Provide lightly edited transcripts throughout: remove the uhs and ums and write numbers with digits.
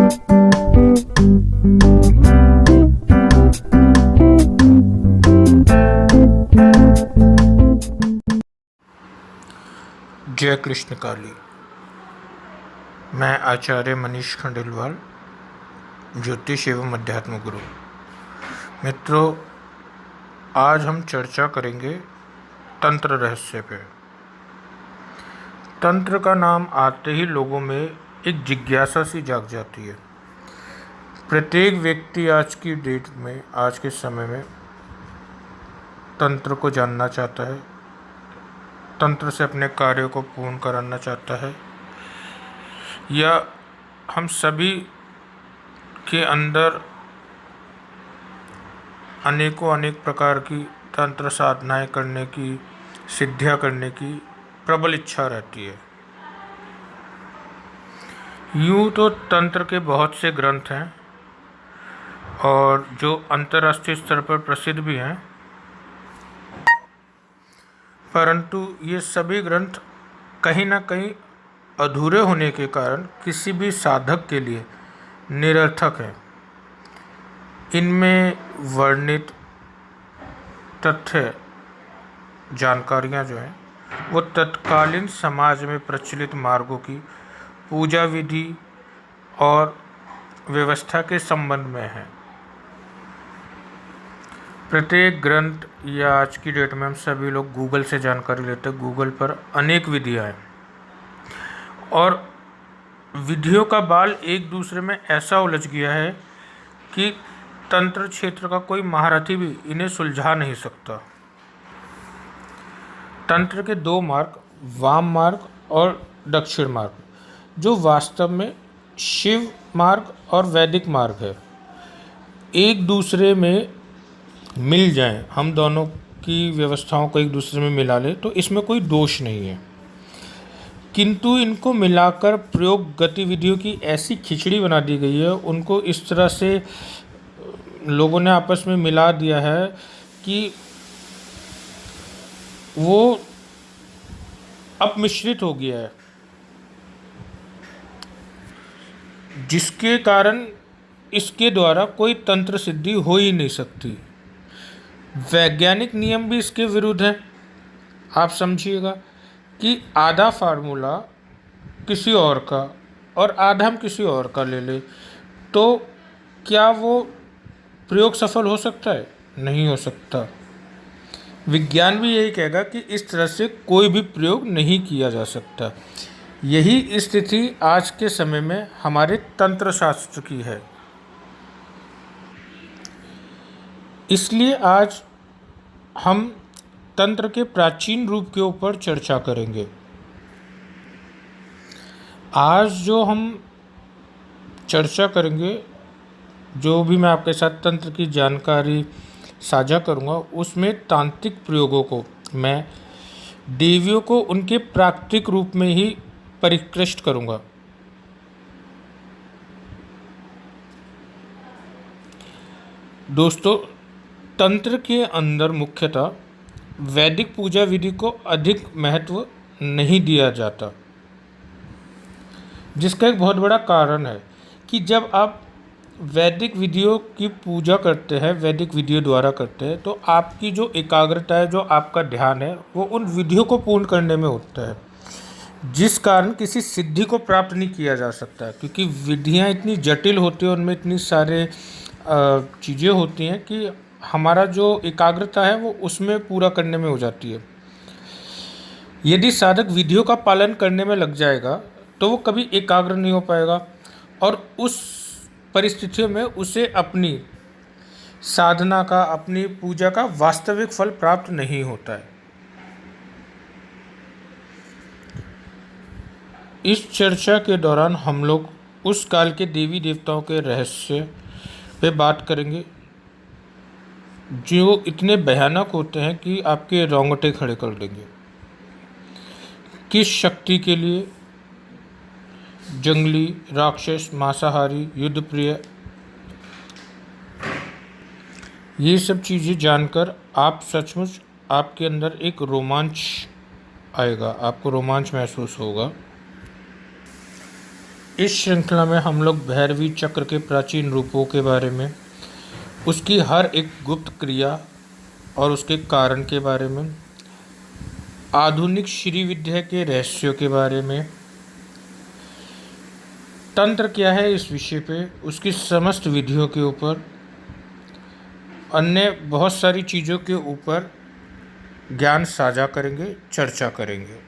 जय कृष्ण काली। मैं आचार्य मनीष खंडेलवाल, ज्योतिष एवं अध्यात्म गुरु। मित्रों, आज हम चर्चा करेंगे तंत्र रहस्य पे। तंत्र का नाम आते ही लोगों में एक जिज्ञासा सी जाग जाती है। प्रत्येक व्यक्ति आज की डेट में, आज के समय में तंत्र को जानना चाहता है, तंत्र से अपने कार्यों को पूर्ण कराना चाहता है, या हम सभी के अंदर अनेक प्रकार की तंत्र साधनाएं करने की, सिद्धियां करने की प्रबल इच्छा रहती है। यूँ तो तंत्र के बहुत से ग्रंथ हैं और जो अंतर्राष्ट्रीय स्तर पर प्रसिद्ध भी हैं, परंतु ये सभी ग्रंथ कहीं ना कहीं अधूरे होने के कारण किसी भी साधक के लिए निरर्थक है। इनमें वर्णित तथ्य जानकारियाँ जो हैं वो तत्कालीन समाज में प्रचलित मार्गों की पूजा विधि और व्यवस्था के संबंध में है। प्रत्येक ग्रंथ, या आज की डेट में हम सभी लोग गूगल से जानकारी लेते हैं। गूगल पर अनेक विधियाँ हैं और विधियों का बाल एक दूसरे में ऐसा उलझ गया है कि तंत्र क्षेत्र का कोई महारथी भी इन्हें सुलझा नहीं सकता। तंत्र के दो मार्ग, वाम मार्ग और दक्षिण मार्ग, जो वास्तव में शिव मार्ग और वैदिक मार्ग है, एक दूसरे में मिल जाएं, हम दोनों की व्यवस्थाओं को एक दूसरे में मिला लें तो इसमें कोई दोष नहीं है। किंतु इनको मिलाकर प्रयोग गतिविधियों की ऐसी खिचड़ी बना दी गई है, उनको इस तरह से लोगों ने आपस में मिला दिया है कि वो अपमिश्रित हो गया है, जिसके कारण इसके द्वारा कोई तंत्र सिद्धि हो ही नहीं सकती। वैज्ञानिक नियम भी इसके विरुद्ध है। आप समझिएगा कि आधा फार्मूला किसी और का और आधा हम किसी और का ले ले तो क्या वो प्रयोग सफल हो सकता है? नहीं हो सकता। विज्ञान भी यही कहेगा कि इस तरह से कोई भी प्रयोग नहीं किया जा सकता। यही स्थिति आज के समय में हमारे तंत्र शास्त्र की है। इसलिए आज हम तंत्र के प्राचीन रूप के ऊपर चर्चा करेंगे। आज जो हम चर्चा करेंगे, जो भी मैं आपके साथ तंत्र की जानकारी साझा करूंगा, उसमें तांत्रिक प्रयोगों को मैं देवियों को उनके प्राकृतिक रूप में ही परिष्कृत करूंगा। दोस्तों, तंत्र के अंदर मुख्यतः वैदिक पूजा विधि को अधिक महत्व नहीं दिया जाता, जिसका एक बहुत बड़ा कारण है कि जब आप वैदिक विधियों की पूजा करते हैं, वैदिक विधियों द्वारा करते हैं, तो आपकी जो एकाग्रता है, जो आपका ध्यान है, वो उन विधियों को पूर्ण करने में होता है, जिस कारण किसी सिद्धि को प्राप्त नहीं किया जा सकता। क्योंकि विधियाँ इतनी जटिल होती हैं, उनमें इतनी सारे चीज़ें होती हैं कि हमारा जो एकाग्रता है वो उसमें पूरा करने में हो जाती है। यदि साधक विधियों का पालन करने में लग जाएगा तो वो कभी एकाग्र नहीं हो पाएगा और उस परिस्थितियों में उसे अपनी साधना का, अपनी पूजा का वास्तविक फल प्राप्त नहीं होता है। इस चर्चा के दौरान हम लोग उस काल के देवी देवताओं के रहस्य पे बात करेंगे, जो इतने भयानक होते हैं कि आपके रोंगटे खड़े कर देंगे। किस शक्ति के लिए जंगली, राक्षस, मांसाहारी, युद्ध प्रिय, ये सब चीज़ें जानकर आप सचमुच, आपके अंदर एक रोमांच आएगा, आपको रोमांच महसूस होगा। इस श्रृंखला में हम लोग भैरवी चक्र के प्राचीन रूपों के बारे में, उसकी हर एक गुप्त क्रिया और उसके कारण के बारे में, आधुनिक श्री विद्या के रहस्यों के बारे में, तंत्र क्या है इस विषय पे, उसकी समस्त विधियों के ऊपर, अन्य बहुत सारी चीज़ों के ऊपर ज्ञान साझा करेंगे, चर्चा करेंगे।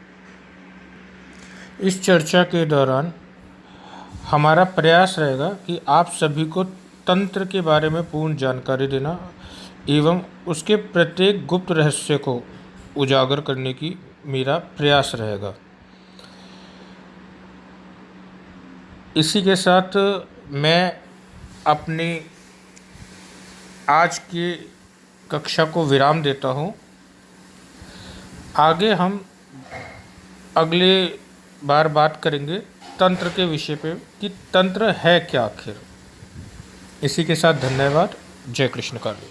इस चर्चा के दौरान हमारा प्रयास रहेगा कि आप सभी को तंत्र के बारे में पूर्ण जानकारी देना एवं उसके प्रत्येक गुप्त रहस्य को उजागर करने की मेरा प्रयास रहेगा। इसी के साथ मैं अपनी आज की कक्षा को विराम देता हूँ। आगे हम अगले बार बात करेंगे तंत्र के विषय पे कि तंत्र है क्या आखिर। इसी के साथ धन्यवाद। जय कृष्ण काली।